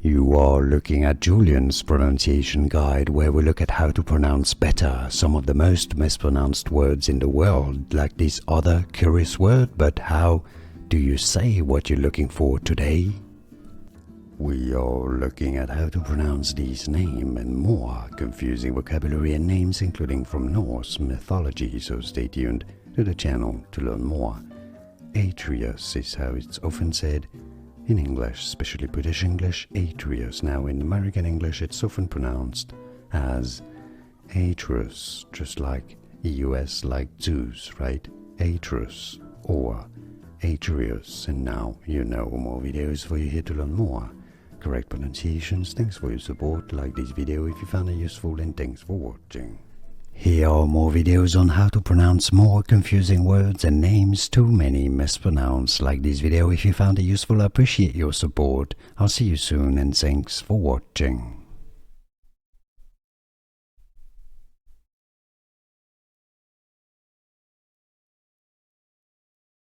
You are looking at Julian's pronunciation guide, where we look at how to pronounce better some of the most mispronounced words in the world, like this other curious word. But how do you say what you're looking for today? We are looking at how to pronounce these names and more confusing vocabulary and names, including from Norse mythology, so stay tuned to the channel to learn more. Atreus is how it's often said in English, especially British English, Atreus. Now in American English it's often pronounced as Atreus, just like US, like Zeus, right? Atreus or Atreus. And now you know more videos for you here to learn more correct pronunciations. Thanks for your support. Like this video if you found it useful, and thanks for watching. Here are more videos on how to pronounce more confusing words and names too many mispronounced. Like this video if you found it useful. I appreciate your support. I'll see you soon, and thanks for watching.